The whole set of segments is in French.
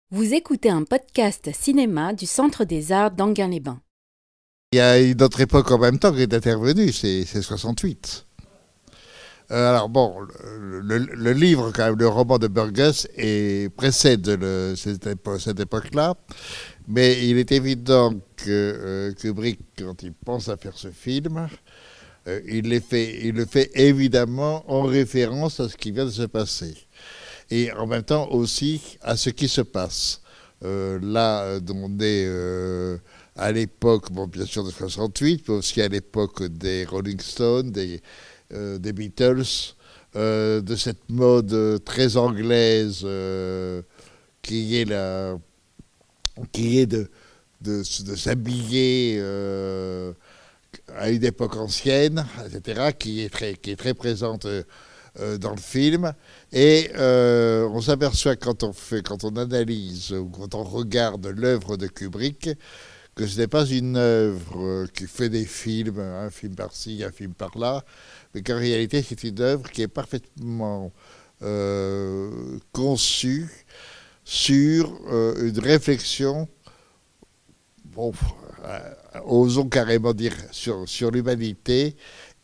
Vous écoutez un podcast cinéma du Centre des Arts d'Enghien-les-Bains. Il y a une autre époque en même temps qui est intervenue, c'est 68. Alors bon, le livre, quand même, le roman de Burgess précède cette époque-là, mais il est évident que Kubrick, quand il pense à faire ce film, il le fait évidemment en référence à ce qui vient de se passer. Et en même temps aussi à ce qui se passe. Là, on est à l'époque, bon, bien sûr, de 68, mais aussi à l'époque des Rolling Stones, des Beatles, de cette mode très anglaise qui est, qui est de s'habiller à une époque ancienne, etc., qui est très présente dans le film. Et on s'aperçoit quand on analyse ou quand on regarde l'œuvre de Kubrick que ce n'est pas une œuvre qui fait des films, un film par-ci, un film par-là, mais qu'en réalité c'est une œuvre qui est parfaitement conçue sur une réflexion, bon, osons carrément dire, sur l'humanité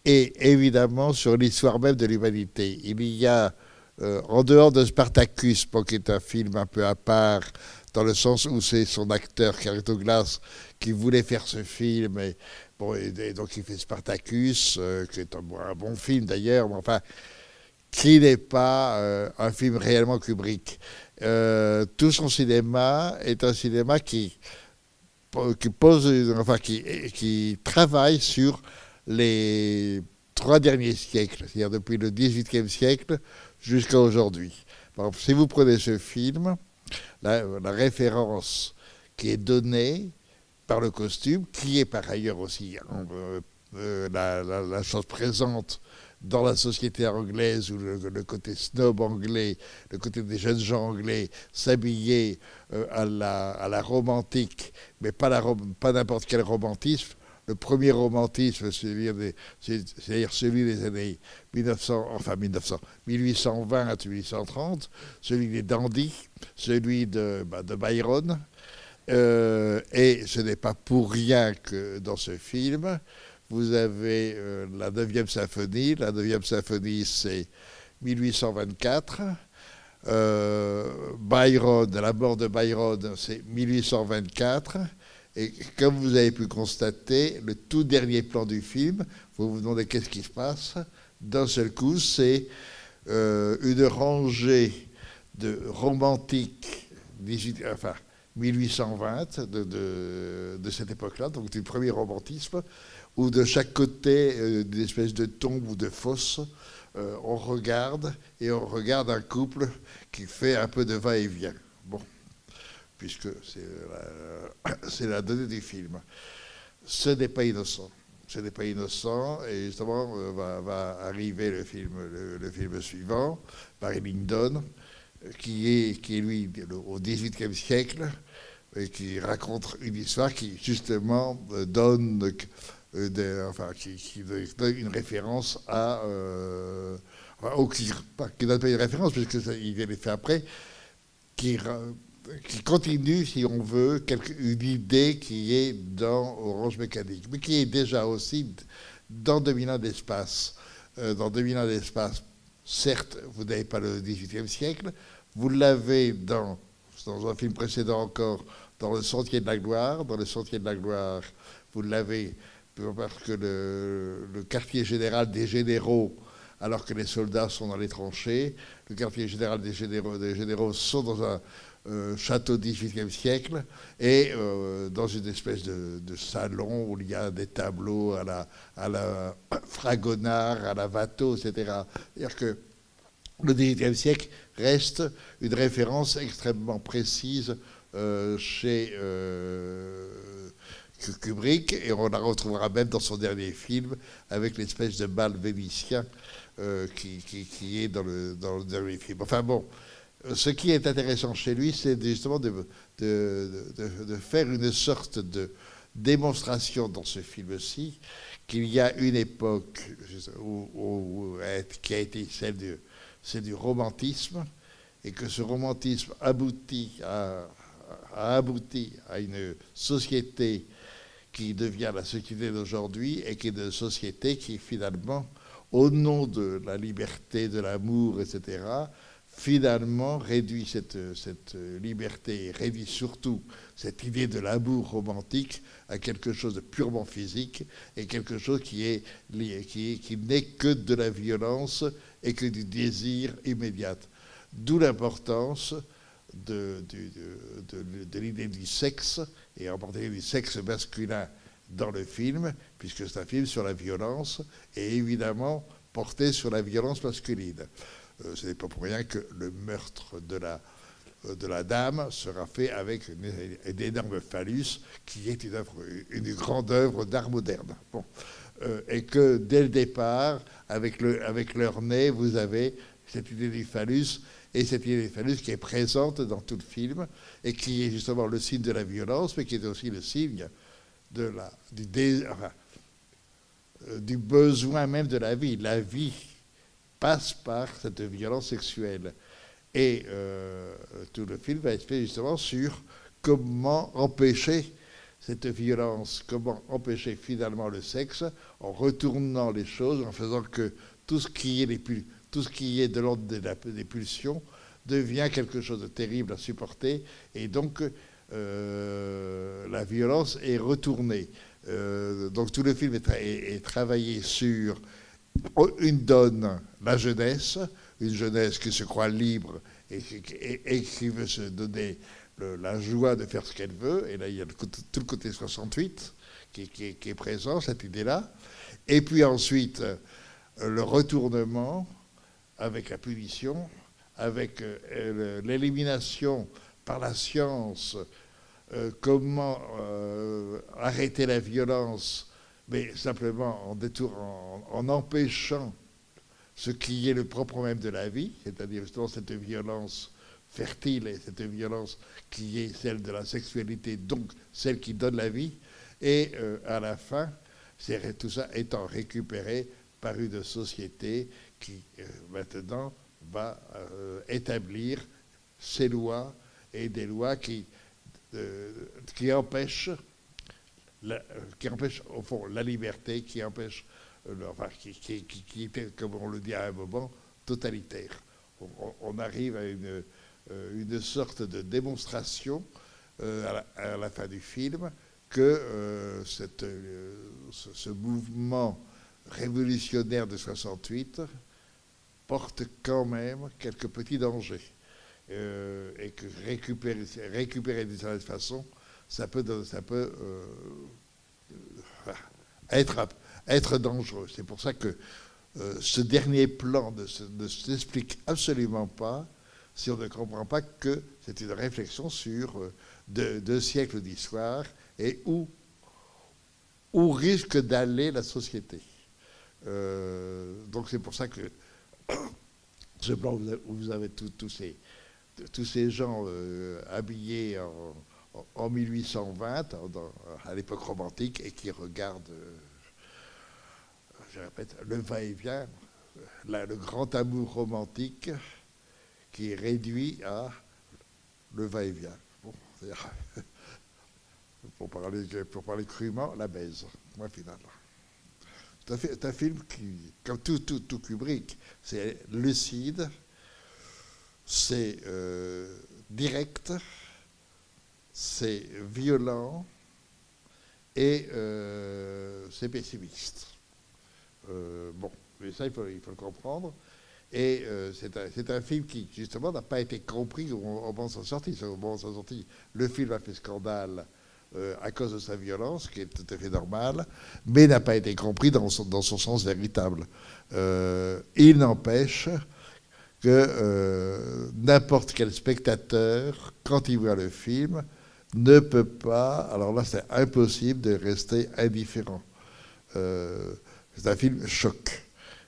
et évidemment sur l'histoire même de l'humanité. Il y a, en dehors de Spartacus, bon, qui est un film un peu à part, dans le sens où c'est son acteur, Kirk Douglas, qui voulait faire ce film, et, bon, et donc il fait Spartacus, qui est un bon film d'ailleurs, mais enfin, qui n'est pas un film réellement Kubrick. Tout son cinéma est un cinéma qui travaille sur les 3 derniers siècles, c'est-à-dire depuis le XVIIIe siècle jusqu'à aujourd'hui. Si vous prenez ce film, la référence qui est donnée par le costume, qui est par ailleurs aussi la chose présente dans la société anglaise, où le côté snob anglais, le côté des jeunes gens anglais s'habiller à la romantique, mais pas n'importe quel romantisme. Le premier romantisme, c'est-à-dire celui des années 1820-1830, celui des dandies, celui de Byron. Et ce n'est pas pour rien que dans ce film, vous avez la 9e symphonie. La 9e symphonie, c'est 1824. Byron, la mort de Byron, c'est 1824. Et comme vous avez pu constater, le tout dernier plan du film, vous vous demandez qu'est-ce qui se passe. D'un seul coup, c'est une rangée de romantiques 1820 de cette époque-là, donc du premier romantisme, où de chaque côté d'une espèce de tombe ou de fosse, on regarde un couple qui fait un peu de va-et-vient. Bon, puisque c'est la donnée du film. Ce n'est pas innocent. Ce n'est pas innocent, et justement va arriver le film suivant, Barry Lyndon, qui est lui au XVIIIe siècle, et qui raconte une histoire qui justement donne qui donne une référence qui donne pas une référence puisqu'il est fait après, qui continue, si on veut, une idée qui est dans Orange Mécanique, mais qui est déjà aussi dans 2000 ans d'espace. Dans 2000 ans d'espace, certes, vous n'avez pas le XVIIIe siècle, vous l'avez dans un film précédent encore, dans Le Sentier de la Gloire. Dans Le Sentier de la Gloire, vous l'avez parce que le quartier général des généraux, alors que les soldats sont dans les tranchées, le quartier général des généraux sont dans un château du XVIIIe siècle, et dans une espèce de salon où il y a des tableaux à la Fragonard, à la Watteau, etc. C'est-à-dire que le XVIIIe siècle reste une référence extrêmement précise chez Kubrick, et on la retrouvera même dans son dernier film avec l'espèce de bal vénitien qui est dans le dernier film. Enfin bon, ce qui est intéressant chez lui, c'est justement de faire une sorte de démonstration dans ce film-ci qu'il y a une époque qui a été celle du romantisme, et que ce romantisme a abouti à une société qui devient la société d'aujourd'hui et qui est une société qui finalement, au nom de la liberté, de l'amour, etc., finalement réduit cette liberté, réduit surtout cette idée de l'amour romantique à quelque chose de purement physique et quelque chose qui n'est que de la violence et que du désir immédiat. D'où l'importance de l'idée du sexe, et en particulier du sexe masculin dans le film, puisque c'est un film sur la violence, et évidemment porté sur la violence masculine. Ce n'est pas pour rien que le meurtre de la dame sera fait avec un énorme phallus, qui est une grande œuvre d'art moderne. Bon. Et que dès le départ, avec leur nez, vous avez cette idée du phallus, et cette idée du phallus qui est présente dans tout le film, et qui est justement le signe de la violence, mais qui est aussi le signe du besoin même de la vie. La vie passe par cette violence sexuelle. Et tout le film va être fait justement sur comment empêcher cette violence, comment empêcher finalement le sexe, en retournant les choses, en faisant que tout ce qui est de l'ordre des pulsions devient quelque chose de terrible à supporter, et donc la violence est retournée. Donc tout le film est travaillé sur une donne, la jeunesse, une jeunesse qui se croit libre et qui veut se donner la joie de faire ce qu'elle veut. Et là, il y a tout le côté 68 qui est présent, cette idée-là. Et puis ensuite, le retournement avec la punition, avec l'élimination par la science, comment arrêter la violence, mais simplement en empêchant ce qui est le propre même de la vie, c'est-à-dire justement cette violence fertile et cette violence qui est celle de la sexualité, donc celle qui donne la vie, et à la fin, tout ça étant récupéré par une société qui maintenant va établir ses lois, et des lois qui empêchent au fond la liberté, qui empêche, qui était, comme on le dit à un moment, totalitaire. On arrive à une sorte de démonstration à la fin du film que ce mouvement révolutionnaire de 68 porte quand même quelques petits dangers, et que récupérer d'une certaine façon, ça peut être dangereux. C'est pour ça que ce dernier plan ne s'explique absolument pas si on ne comprend pas que c'est une réflexion sur 2 siècles d'histoire et où risque d'aller la société. Donc c'est pour ça que ce plan où vous avez tous ces gens habillés en 1820, à l'époque romantique, et qui regardent, je répète, le va-et-vient, le grand amour romantique qui est réduit à le va-et-vient. Bon, pour parler crûment, la baise, point final. C'est un film qui, comme tout Kubrick, c'est lucide, c'est direct, c'est violent et c'est pessimiste. Bon, mais ça, il faut le comprendre. Et c'est un film qui, justement, n'a pas été compris au moment de sa sortie. Au moment de sa sortie, le film a fait scandale à cause de sa violence, qui est tout à fait normale, mais n'a pas été compris dans son sens véritable. Il n'empêche que n'importe quel spectateur, quand il voit le film, ne peut pas, alors là c'est impossible de rester indifférent. C'est un film choc.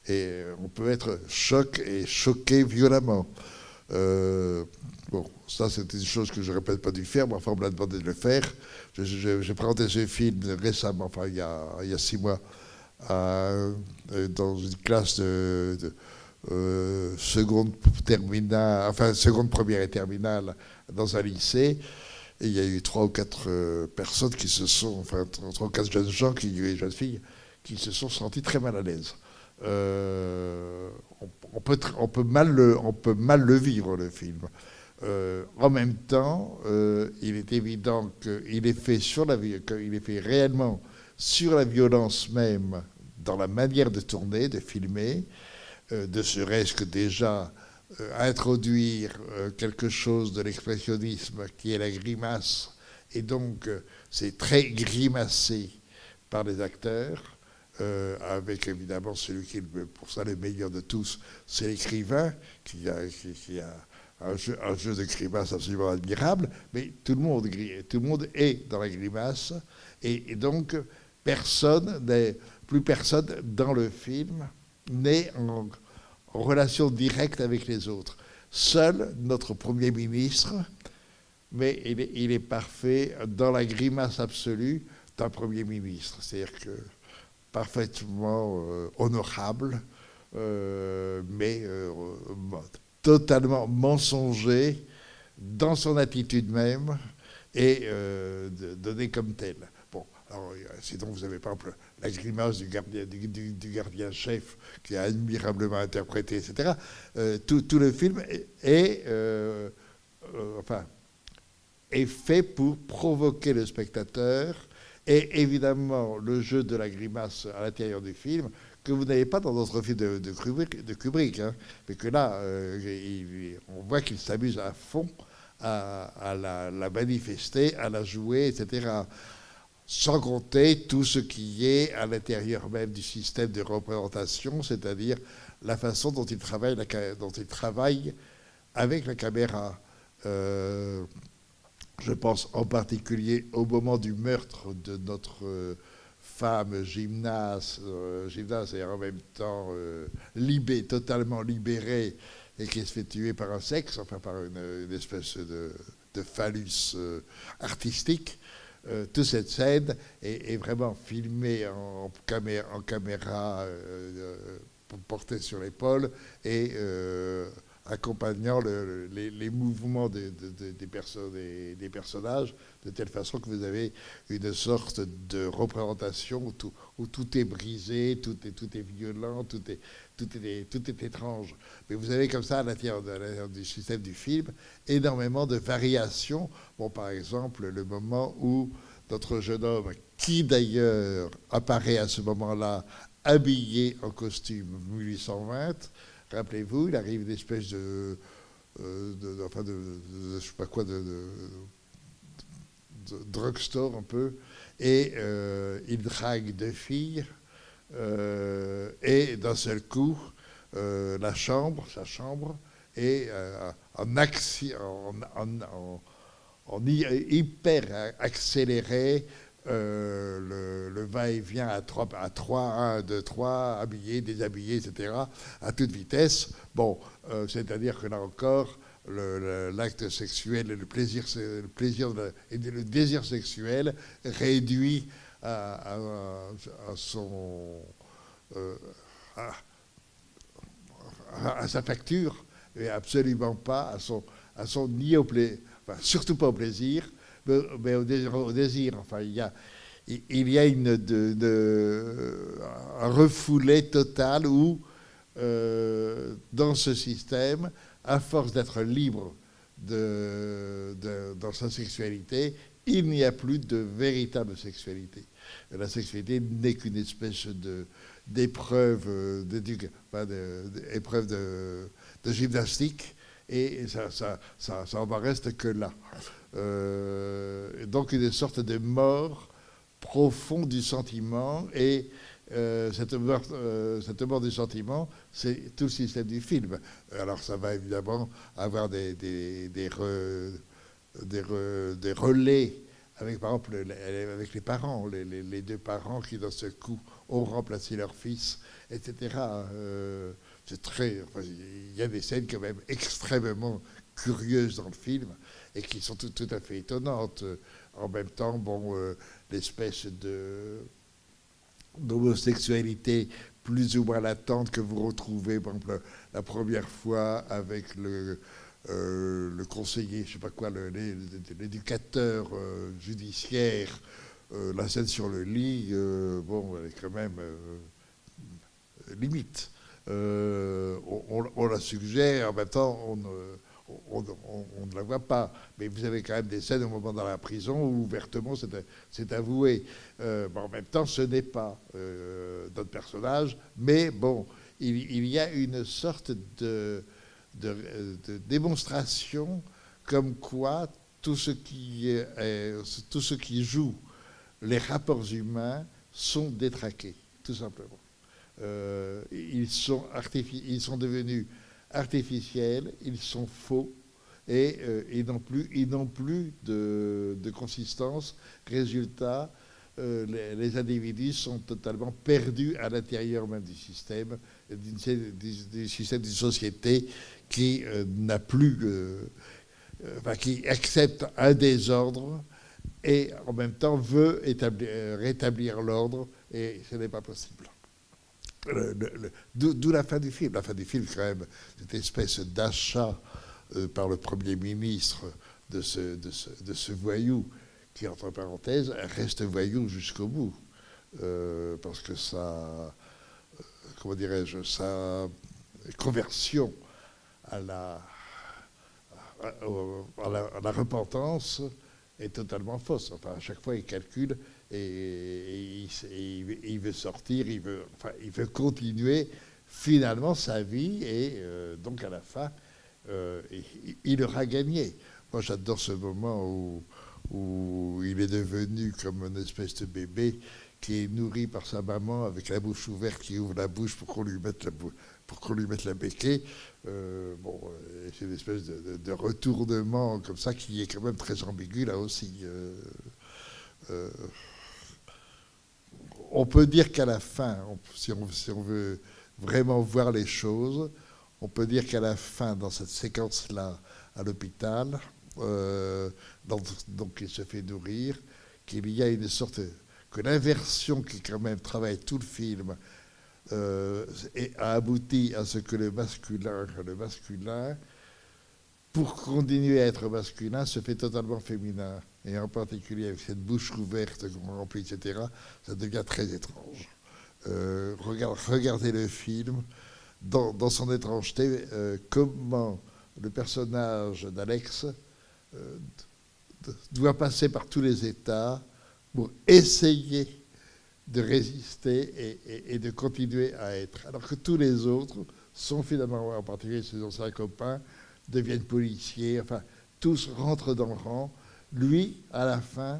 Et on peut être choqué violemment. Bon, ça c'est une chose que je n'aurais peut-être pas dû faire, mais enfin on me l'a demandé de le faire. J'ai présenté ce film récemment, enfin il y a 6 mois, dans une classe seconde terminale, enfin seconde, première et terminale dans un lycée. Et il y a eu 3 ou 4 personnes qui se sont, enfin 3 ou 4 jeunes gens, jeunes filles, qui se sont sentis très mal à l'aise. On peut mal le vivre, le film. En même temps, il est évident qu'il est fait qu'il est fait réellement sur la violence même, dans la manière de tourner, de filmer, de serait-ce que déjà introduire quelque chose de l'expressionnisme qui est la grimace, et donc c'est très grimacé par les acteurs, avec évidemment celui qui est pour ça le meilleur de tous, c'est l'écrivain qui a un jeu de grimace absolument admirable, mais tout le monde est dans la grimace, et donc plus personne dans le film n'est en relation directe avec les autres. Seul notre Premier ministre, mais il est parfait dans la grimace absolue d'un Premier ministre. C'est-à-dire que parfaitement honorable, mais totalement mensonger dans son attitude même et donné comme tel. Bon, alors, sinon vous avez par exemple la grimace du gardien-chef qui est admirablement interprété, etc. Tout le film est fait pour provoquer le spectateur, et évidemment le jeu de la grimace à l'intérieur du film, que vous n'avez pas dans d'autres films de Kubrick, hein, mais que là, on voit qu'il s'amuse à fond à la manifester, à la jouer, etc. Sans compter tout ce qui est à l'intérieur même du système de représentation, c'est-à-dire la façon dont il travaille, avec la caméra. Je pense en particulier au moment du meurtre de notre femme gymnaste et en même temps totalement libérée, et qui se fait tuer par un sexe, enfin par une espèce de phallus artistique. Toute cette scène est vraiment filmée en caméra portée sur l'épaule, et accompagnant les mouvements des personnages, de telle façon que vous avez une sorte de représentation où tout est brisé, tout est violent, tout est étrange. Mais vous avez comme ça, à l'intérieur du système du film, énormément de variations. Bon, par exemple, le moment où notre jeune homme, qui d'ailleurs apparaît à ce moment-là habillé en costume 1820, rappelez-vous, il arrive une espèce de je sais pas quoi, de drugstore un peu, et il drague 2 filles, et d'un seul coup, sa chambre, est en hyper accéléré, le va-et-vient à 1, 2, 3, habillé, déshabillé, etc., à toute vitesse. Bon, c'est-à-dire que là encore, l'acte sexuel et le désir sexuel réduit à sa facture, et absolument pas à son ni au plaisir, enfin, surtout pas au plaisir, mais au désir. Enfin, il y a un refoulé total où, dans ce système, à force d'être libre dans sa sexualité, il n'y a plus de véritable sexualité. La sexualité n'est qu'une espèce d'épreuve de gymnastique, et ça en reste que là. Donc une sorte de mort profonde du sentiment, et cette mort du sentiment, c'est tout le système du film. Alors ça va évidemment avoir des relais avec, par exemple, avec les parents, les 2 parents qui d'un seul coup ont remplacé leur fils, etc. C'est il y a des scènes quand même extrêmement curieuses dans le film, et qui sont tout à fait étonnantes. En même temps, bon, l'espèce d'homosexualité plus ou moins latentes que vous retrouvez, par exemple, la première fois avec le conseiller, je ne sais pas quoi, l'éducateur judiciaire, la scène sur le lit, bon, elle est quand même limite. On la suggère, en même temps, on ne la voit pas. Mais vous avez quand même des scènes au moment dans la prison où ouvertement c'est avoué. En même temps, ce n'est pas notre personnage, mais bon, il y a une sorte de démonstration comme quoi tout ce qui joue les rapports humains sont détraqués, tout simplement. Ils sont devenus artificiels, ils sont faux et ils n'ont plus de consistance. Résultat, les individus sont totalement perdus à l'intérieur même du système d'une société qui n'a plus, qui accepte un désordre et en même temps veut rétablir l'ordre, et ce n'est pas possible. D'où la fin du film. La fin du film, quand même, cette espèce d'achat par le Premier ministre de ce voyou, qui, entre parenthèses, reste voyou jusqu'au bout. Parce que comment dirais-je, sa conversion à la repentance est totalement fausse. Enfin, à chaque fois, il calcule et il veut sortir, il veut continuer finalement sa vie, et donc à la fin, il aura gagné. Moi, j'adore ce moment où il est devenu comme une espèce de bébé qui est nourri par sa maman avec la bouche ouverte, qui ouvre la bouche pour qu'on lui mette la béquille. C'est une espèce de retournement comme ça qui est quand même très ambigu là aussi. On peut dire qu'à la fin, si on veut vraiment voir les choses, on peut dire qu'à la fin, dans cette séquence-là, à l'hôpital, donc il se fait nourrir, qu'il y a une sorte que l'inversion qui quand même travaille tout le film a abouti à ce que le masculin, pour continuer à être masculin, se fait totalement féminin. Et en particulier avec cette bouche ouverte qu'on remplit, etc., ça devient très étrange. Regardez le film dans son étrangeté, comment le personnage d'Alex doit passer par tous les états pour essayer de résister et de continuer à être. Alors que tous les autres sont finalement, en particulier ses anciens copains, deviennent policiers, enfin, tous rentrent dans le rang. Lui, à la fin,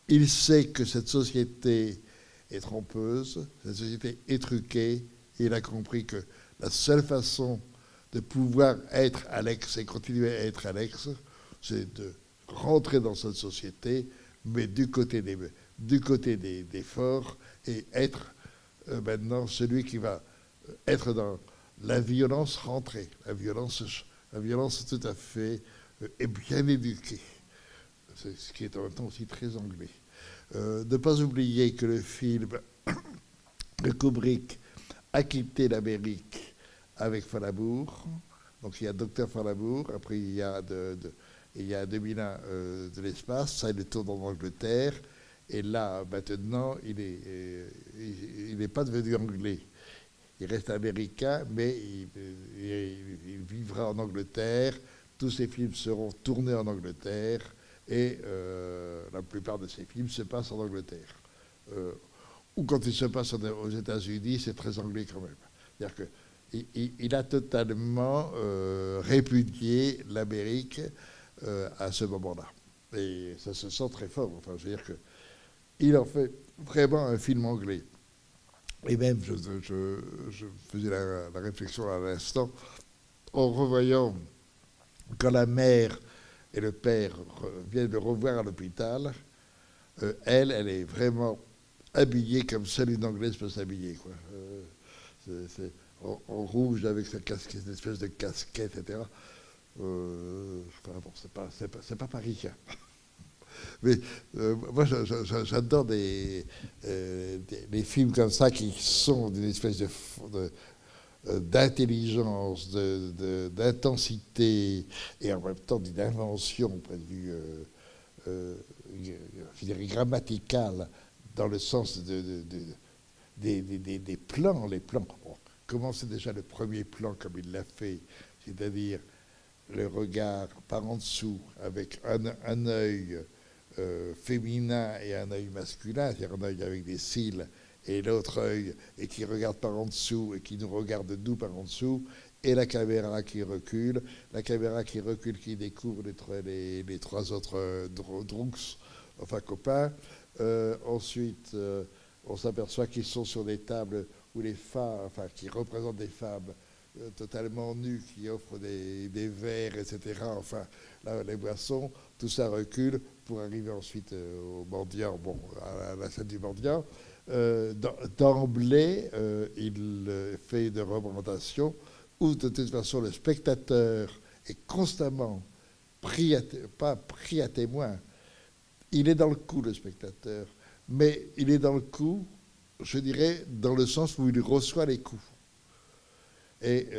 il sait que cette société est trompeuse, cette société est truquée, et il a compris que la seule façon de pouvoir être Alex et continuer à être Alex, c'est de rentrer dans cette société, mais du côté des forts, et être maintenant celui qui va être dans la violence rentrée, la violence tout à fait et bien éduquée. C'est ce qui est en même temps aussi très anglais. Ne pas oublier que le film de Kubrick a quitté l'Amérique avec Falabour. Donc il y a Docteur Falabour, après il y a 2001 de l'espace, ça il tourne en Angleterre, et là maintenant il n'est pas devenu anglais. Il reste américain, mais il vivra en Angleterre. Tous ses films seront tournés en Angleterre, et la plupart de ses films se passent en Angleterre. Ou quand ils se passent aux États-Unis, c'est très anglais quand même. C'est-à-dire qu'il a totalement répudié l'Amérique à ce moment-là. Et ça se sent très fort. Enfin, je veux dire qu'il en fait vraiment un film anglais. Et même, je faisais la réflexion à l'instant, en revoyant quand la mère et le père viennent le revoir à l'hôpital, elle est vraiment habillée comme seule une Anglaise peut s'habiller, quoi. C'est en rouge avec cette espèce de casquette, etc. Enfin bon, c'est pas parisien. Mais moi, j'adore des films comme ça qui sont d'une espèce d'intelligence, d'intensité et en même temps d'une invention, au point de vue je dirais grammatical, dans le sens des plans. Les plans. Bon, commencez déjà le premier plan comme il l'a fait, c'est-à-dire le regard par en dessous avec un œil féminin et un œil masculin, c'est-à-dire un œil avec des cils et l'autre œil et qui regarde par en dessous et qui nous regarde nous par en dessous, et la caméra qui recule, qui découvre les trois autres drunks, enfin copains. Ensuite, on s'aperçoit qu'ils sont sur des tables où les femmes, enfin qui représentent des femmes totalement nues, qui offrent des verres, etc. Enfin, là, les boissons, tout ça recule pour arriver ensuite au mendiant, bon, à la scène du mendiant. D'emblée, il fait une représentation où de toute façon le spectateur est constamment pas pris à témoin. Il est dans le coup, le spectateur, mais il est dans le coup, je dirais, dans le sens où il reçoit les coups. Et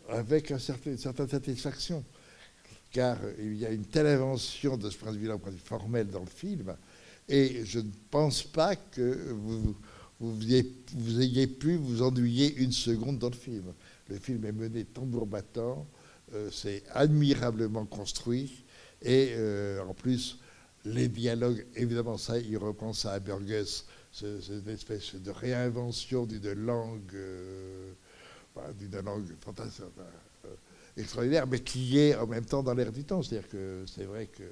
avec une certaine satisfaction, car il y a une telle invention de ce point de vue-là, point de vue formel dans le film, et je ne pense pas que vous ayez pu vous ennuyer une seconde dans le film. Le film est mené tambour battant, c'est admirablement construit, et en plus, les dialogues, évidemment, ça, il reprend ça à Burgess, cette espèce de réinvention d'une langue fantastique, extraordinaire, mais qui est en même temps dans l'air du temps. C'est-à-dire que c'est vrai que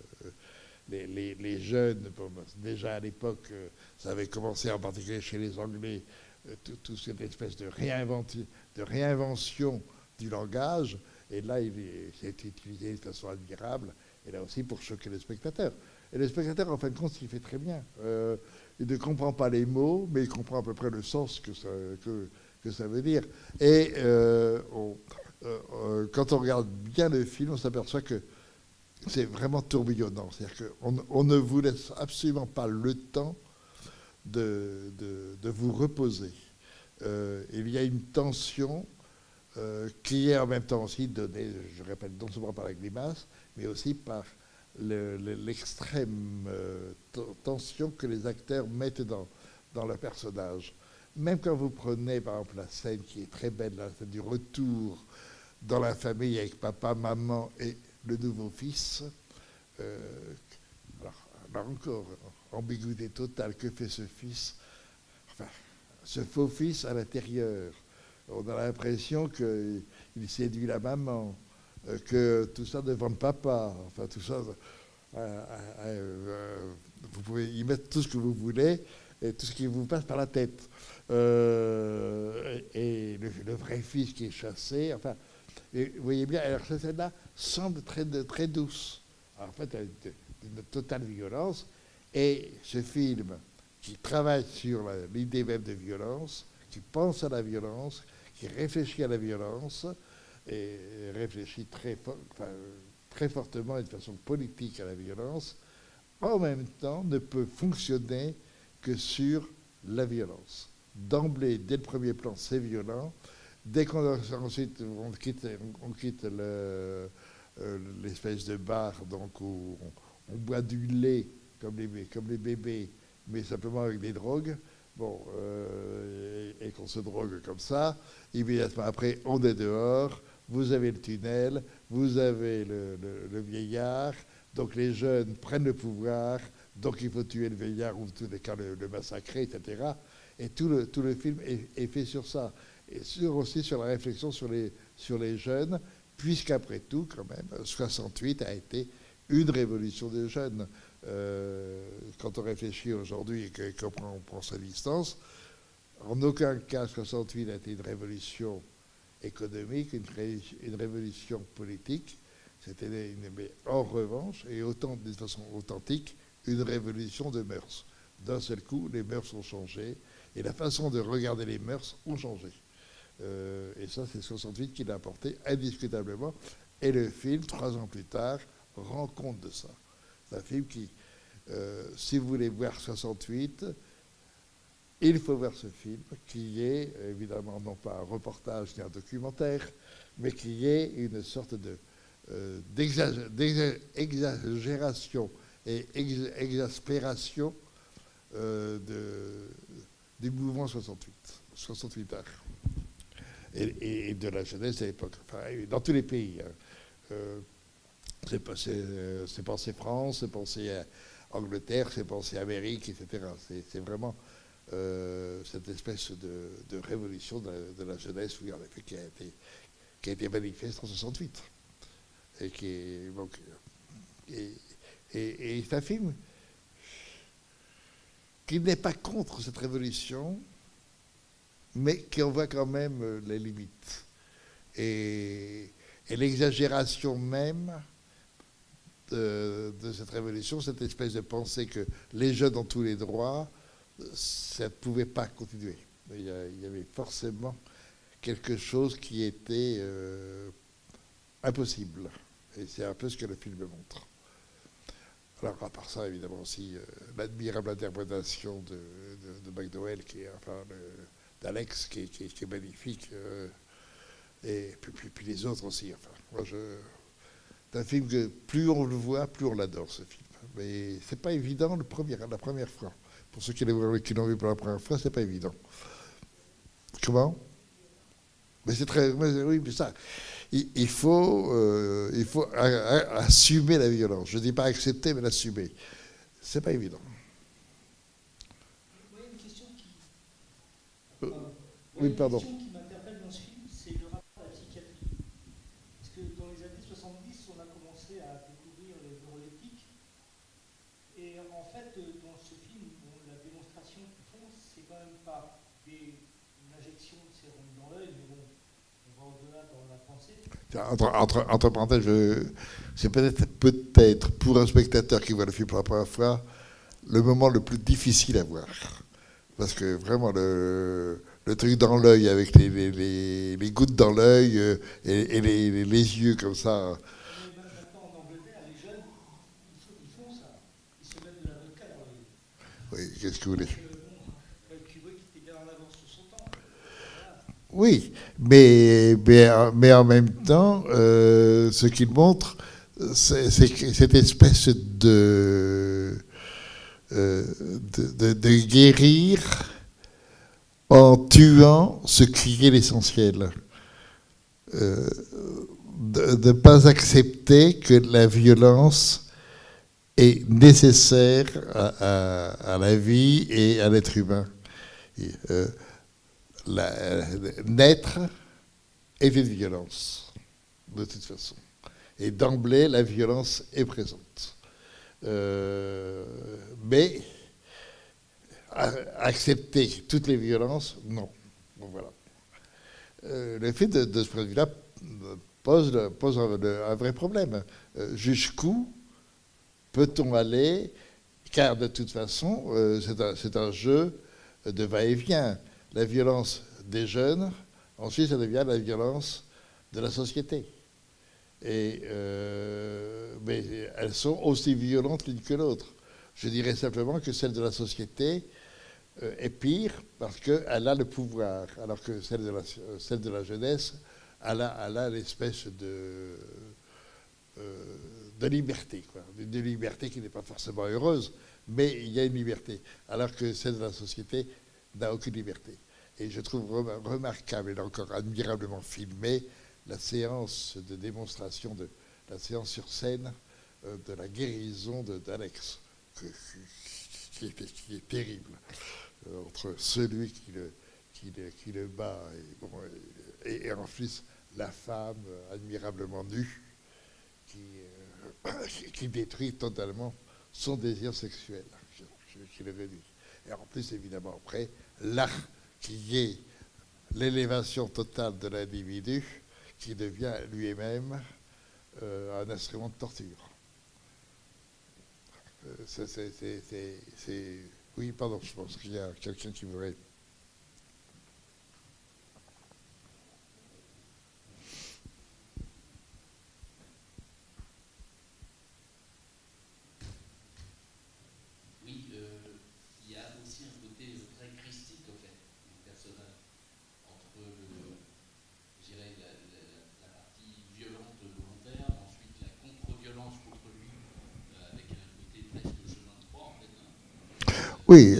les jeunes, déjà à l'époque, ça avait commencé en particulier chez les Anglais, toute cette espèce de réinvention du langage, et là, c'est utilisé de façon admirable, et là aussi pour choquer le spectateur. Et le spectateur, en fin de compte, il fait très bien. Il ne comprend pas les mots, mais il comprend à peu près le sens que ça veut dire. Et quand on regarde bien le film, on s'aperçoit que c'est vraiment tourbillonnant. C'est-à-dire qu'on ne vous laisse absolument pas le temps de vous reposer. Il y a une tension qui est en même temps aussi donnée, je répète, non seulement par la grimace, mais aussi par l'extrême tension que les acteurs mettent dans leur personnage. Même quand vous prenez, par exemple, la scène qui est très belle, la scène du retour dans la famille avec papa, maman et le nouveau fils, alors, là encore, ambiguïté totale, que fait ce fils, enfin, ce faux fils à l'intérieur. On a l'impression qu'il séduit la maman, que tout ça devant le papa, enfin tout ça, vous pouvez y mettre tout ce que vous voulez et tout ce qui vous passe par la tête. Et le vrai fils qui est chassé, enfin, et vous voyez bien, alors cette scène-là semble très douce. Alors, en fait, elle est d'une totale violence, et ce film qui travaille sur l'idée même de violence, qui pense à la violence, qui réfléchit à la violence, et réfléchit très fortement et de façon politique à la violence, en même temps ne peut fonctionner que sur la violence. D'emblée, dès le premier plan, c'est violent. Dès ensuite on quitte l'espèce de bar donc où on boit du lait comme les bébés, mais simplement avec des drogues, bon, et qu'on se drogue comme ça, immédiatement après, on est dehors, vous avez le tunnel, vous avez le vieillard, donc les jeunes prennent le pouvoir, donc il faut tuer le vieillard ou en tous les cas le massacrer, etc. Et tout le film est fait sur ça. Et aussi sur la réflexion sur les jeunes, puisqu'après tout, quand même, 68 a été une révolution des jeunes. Quand on réfléchit aujourd'hui et qu'on prend sa distance, en aucun cas 68 n'a été une révolution économique, une révolution politique. C'était mais en revanche, et de façon authentique, une révolution de mœurs. D'un seul coup, les mœurs ont changé et la façon de regarder les mœurs ont changé. Et ça, c'est 68 qui l'a apporté indiscutablement. Et le film, 3 ans plus tard, rend compte de ça. C'est un film qui, Si vous voulez voir 68, il faut voir ce film, qui est évidemment non pas un reportage ni un documentaire, mais qui est une sorte d'exagération et exaspération du mouvement 68 heures. Et de la jeunesse à l'époque, enfin, dans tous les pays. Hein. C'est pensé France, c'est pensé Angleterre, c'est pensé Amérique, etc. C'est vraiment cette espèce de révolution de la jeunesse, oui, en effet, qui a été manifeste en 68. Et qui est, donc, et c'est un film qui n'est pas contre cette révolution, mais qui en voit quand même les limites. Et l'exagération même de cette révolution, cette espèce de pensée que les jeunes ont tous les droits, ça ne pouvait pas continuer. Il y avait forcément quelque chose qui était impossible. Et c'est un peu ce que le film montre. Alors, à part ça, évidemment, aussi, l'admirable interprétation de McDowell, d'Alex, qui est magnifique. Et puis les autres aussi. Enfin, moi, c'est un film que plus on le voit, plus on l'adore, ce film. Mais c'est pas évident la première fois. Pour ceux qui l'ont vu pour la première fois, c'est pas évident. Comment? Mais c'est très. Oui, mais ça. Il faut assumer la violence. Je ne dis pas accepter, mais l'assumer. C'est pas évident. Moi, il y a une question oui, pardon. qui m'interpelle dans ce film, c'est le rapport à la psychiatrie. Parce que dans les années 70, on a commencé à découvrir les neuroleptiques. Et en fait, dans ce film, la démonstration qu'ils font, c'est quand même pas une injection de sérum dans l'œil, mais bon, on va au-delà dans la pensée. Entre parenthèses, c'est peut-être pour un spectateur qui voit le film pour la première fois, le moment le plus difficile à voir. Parce que vraiment, le truc dans l'œil avec les gouttes dans l'œil et les yeux comme ça. Mais maintenant, en Angleterre, les jeunes, ils font ça. Ils se mettent de la vodka dans l'œil. Oui, qu'est-ce que vous voulez? Tu vois qu'il était bien en avance sur son temps. Voilà. Oui, mais en même temps, ce qu'il montre, c'est cette espèce de guérir en tuant ce qui est l'essentiel. De ne pas accepter que la violence est nécessaire à la vie et à l'être humain. Naître est une violence, de toute façon. Et d'emblée, la violence est présente. Mais accepter toutes les violences, non. Bon, voilà. Le fait de ce point de vue-là pose un vrai problème. Jusqu'où peut-on aller? Car de toute façon, c'est un jeu de va-et-vient. La violence des jeunes, ensuite ça devient la violence de la société. Mais elles sont aussi violentes l'une que l'autre. Je dirais simplement que celle de la société est pire parce qu'elle a le pouvoir, alors que celle de la jeunesse, elle a l'espèce de liberté, quoi. De liberté qui n'est pas forcément heureuse, mais il y a une liberté, alors que celle de la société n'a aucune liberté. Et je trouve remarquable, et encore admirablement filmé, la séance de démonstration, la séance sur scène de la guérison d'Alex, qui est terrible, entre celui qui le bat et en plus la femme admirablement nue qui détruit totalement son désir sexuel, qui le réduit. Et en plus, évidemment, après, l'art qui est l'élévation totale de l'individu, qui devient lui-même un instrument de torture. Oui, pardon, je pense qu'il y a quelqu'un qui voudrait... Oui.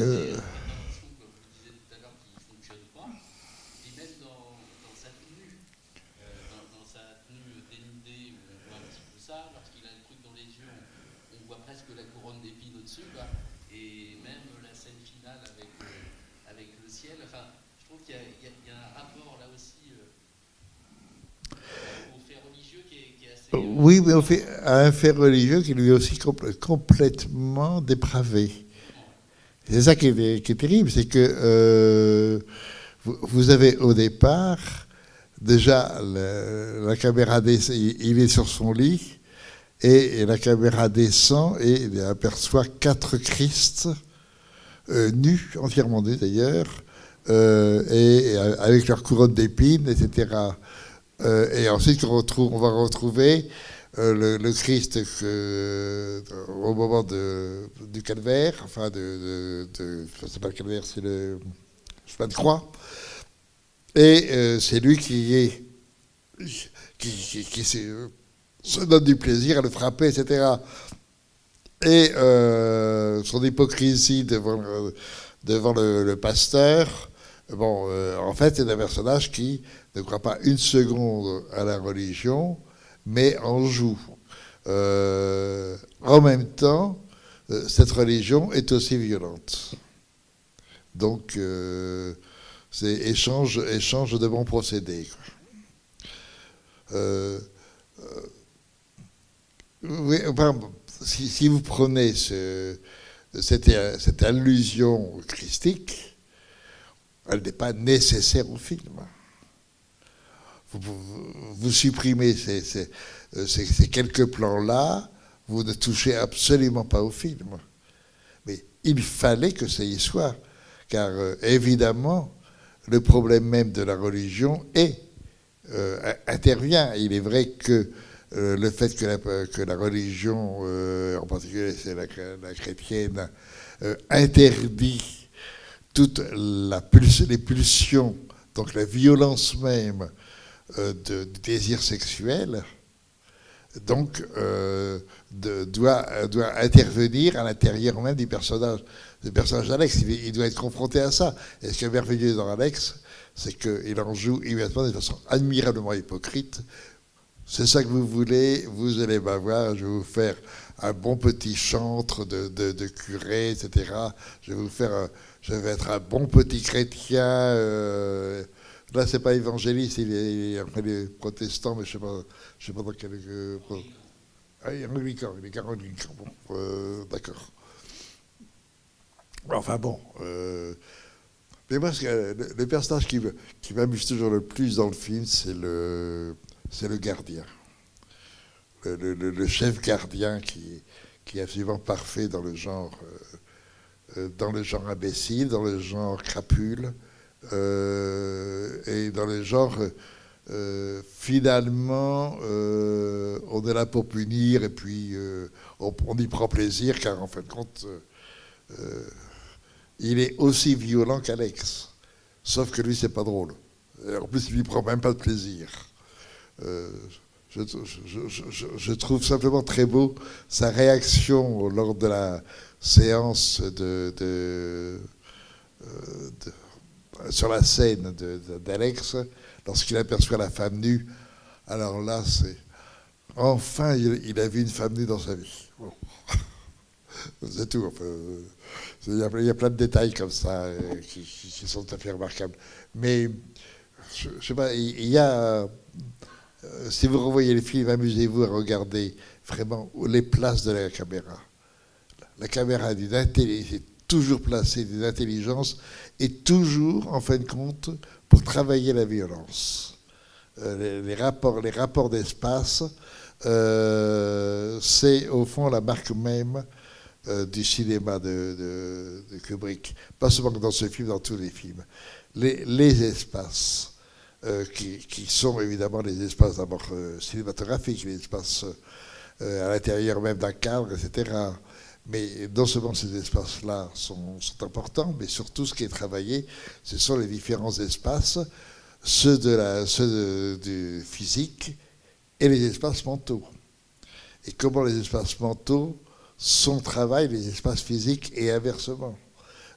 Oui, mais on fait un fait religieux qui lui est aussi complètement dépravé. C'est ça qui est terrible, c'est que vous avez au départ déjà la caméra descend, il est sur son lit et la caméra descend et il aperçoit 4 Christ nus, entièrement nus d'ailleurs, et avec leur couronne d'épines, etc. Et ensuite, on va retrouver le Christ au moment du calvaire, enfin, c'est pas le calvaire, c'est le chemin de croix. Et c'est lui qui se donne du plaisir à le frapper, etc. Et son hypocrisie devant le pasteur, bon, en fait, c'est un personnage qui ne croit pas une seconde à la religion, mais en joue. En même temps, cette religion est aussi violente. Donc, c'est échange de bons procédés. Oui, enfin, si vous prenez cette allusion christique, elle n'est pas nécessaire au film. Vous supprimez ces quelques plans-là, vous ne touchez absolument pas au film. Mais il fallait que ça y soit, car évidemment, le problème même de la religion intervient. Il est vrai que le fait que la religion, en particulier c'est la chrétienne, interdit toutes les pulsions, donc la violence même du désir sexuel, donc doit intervenir à l'intérieur même du personnage d'Alex. Il doit être confronté à ça. Et ce qui est merveilleux dans Alex, c'est qu'il en joue immédiatement de façon admirablement hypocrite. C'est ça que vous voulez, vous allez m'avoir, je vais vous faire un bon petit chantre de curé, etc. Je vais être un bon petit chrétien. Là, c'est pas évangéliste, il est protestant, mais je sais pas dans quel. Ah, il est anglican, il est anglican. Bon, d'accord. Enfin bon. Mais moi, le personnage qui m'amuse toujours le plus dans le film, c'est le gardien. Le chef gardien qui est absolument parfait dans le genre imbécile, dans le genre crapule, et dans le genre finalement on est là pour punir et puis on y prend plaisir car en fin de compte il est aussi violent qu'Alex, sauf que lui c'est pas drôle. En plus il n'y prend même pas de plaisir. Je trouve simplement très beau sa réaction lors de la séance sur la scène d'Alex, lorsqu'il aperçoit la femme nue. Alors là, c'est... Enfin, il a vu une femme nue dans sa vie. Bon. C'est tout. Enfin, il y a plein de détails comme ça qui sont tout à fait remarquables. Mais, je sais pas, il y a... si vous revoyez les films, amusez-vous à regarder vraiment les places de la caméra. La caméra est toujours placée d'une intelligence et toujours, en fin de compte, pour travailler la violence. Les rapports d'espace, c'est au fond la marque même du cinéma de Kubrick. Pas seulement dans ce film, dans tous les films. Les espaces qui sont évidemment les espaces d'abord cinématographiques, les espaces à l'intérieur même d'un cadre, etc. Mais non seulement ces espaces-là sont importants, mais surtout ce qui est travaillé, ce sont les différents espaces, ceux du physique et les espaces mentaux. Et comment les espaces mentaux sont travaillent les espaces physiques et inversement.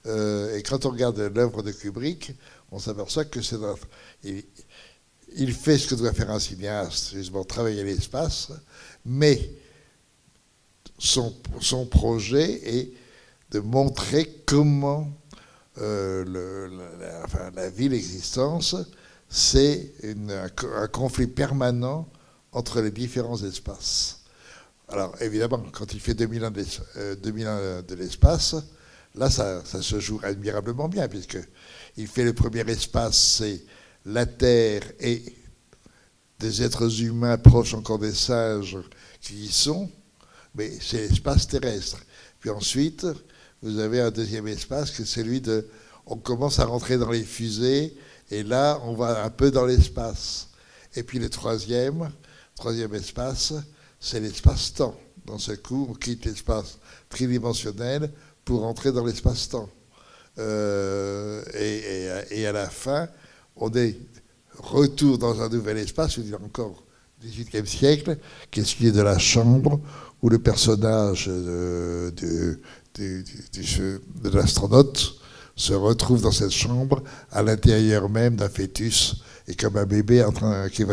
Et quand on regarde l'œuvre de Kubrick, on s'aperçoit que il fait ce que doit faire un cinéaste, justement travailler l'espace, mais son projet est de montrer comment la vie, l'existence, c'est un conflit permanent entre les différents espaces. Alors évidemment, quand il fait 2000 ans de l'espace, là ça se joue admirablement bien, puisqu'il fait le premier espace, c'est la Terre et des êtres humains proches encore des singes qui y sont, mais c'est l'espace terrestre. Puis ensuite, vous avez un deuxième espace, qui est celui de... On commence à rentrer dans les fusées, et là, on va un peu dans l'espace. Et puis le troisième espace, c'est l'espace-temps. Dans ce coup, on quitte l'espace tridimensionnel pour entrer dans l'espace-temps. Et à la fin, on est retour dans un nouvel espace, je veux dire encore 18e siècle, qui est celui de la chambre, où le personnage de l'astronaute se retrouve dans cette chambre, à l'intérieur même d'un fœtus, et comme un bébé qui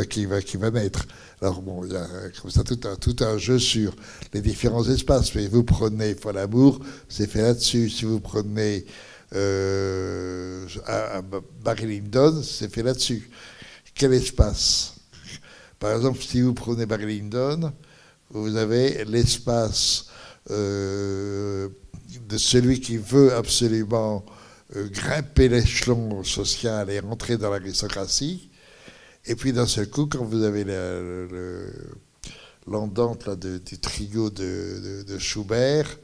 va naître. Alors bon, il y a comme ça tout un jeu sur les différents espaces. Mais vous prenez Folle Amour, c'est fait là-dessus. Si vous prenez Barry Lyndon, c'est fait là-dessus. Quel espace? Par exemple, si vous prenez Barry Lyndon, vous avez l'espace de celui qui veut absolument grimper l'échelon social et rentrer dans l'aristocratie. Et puis d'un seul coup, quand vous avez l'andante du trio de Schubert,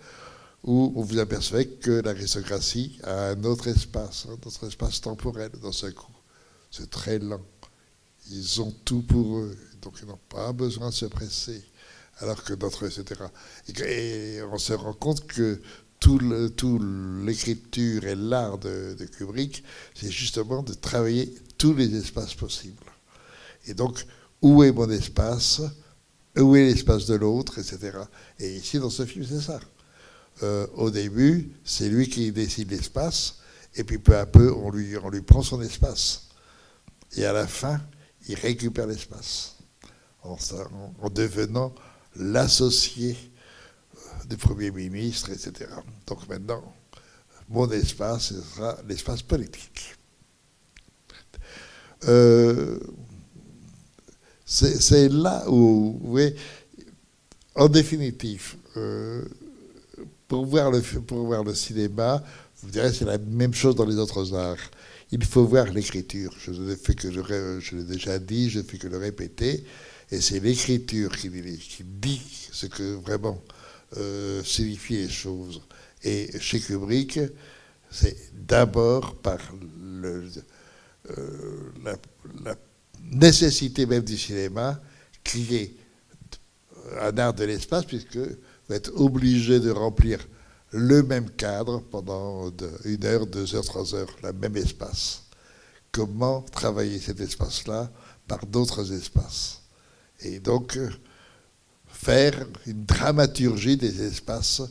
où vous apercevez que l'aristocratie a un autre espace temporel d'un seul coup. C'est très lent. Ils ont tout pour eux, donc ils n'ont pas besoin de se presser. Alors que d'autres, etc. Et on se rend compte que tout l'écriture et l'art de Kubrick, c'est justement de travailler tous les espaces possibles. Et donc, où est mon espace? Où est l'espace de l'autre, etc. Et ici, dans ce film, c'est ça. Au début, c'est lui qui décide l'espace, et puis peu à peu, on lui prend son espace. Et à la fin, il récupère l'espace, en devenant l'associé du Premier ministre, etc. Donc maintenant, mon espace, ce sera l'espace politique. C'est là où, vous voyez, en définitive, pour voir le cinéma, vous direz c'est la même chose dans les autres arts. Il faut voir l'écriture. Je l'ai déjà dit, je ne fais que le répéter. Et c'est l'écriture qui dit ce que vraiment signifient les choses. Et chez Kubrick, c'est d'abord par la nécessité même du cinéma qui est un art de l'espace, puisque vous êtes obligé de remplir le même cadre pendant 1 heure, 2 heures, 3 heures, le même espace. Comment travailler cet espace-là par d'autres espaces? Et donc, faire une dramaturgie des espaces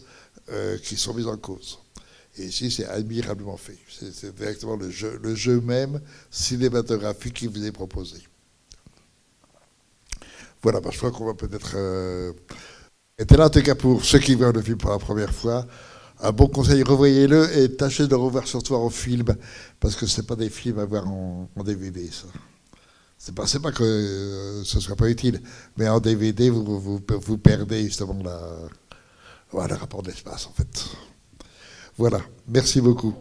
qui sont mis en cause. Et ici, c'est admirablement fait. C'est directement le jeu même cinématographique qui vous est proposé. Voilà, je crois qu'on va peut-être... Et là, en tout cas, pour ceux qui voient le film pour la première fois, un bon conseil, revoyez-le et tâchez de le revoir surtout en film, parce que ce n'est pas des films à voir en DVD, ça. C'est pas que ce ne soit pas utile, mais en DVD, vous perdez justement le rapport de l'espace, en fait. Voilà, merci beaucoup.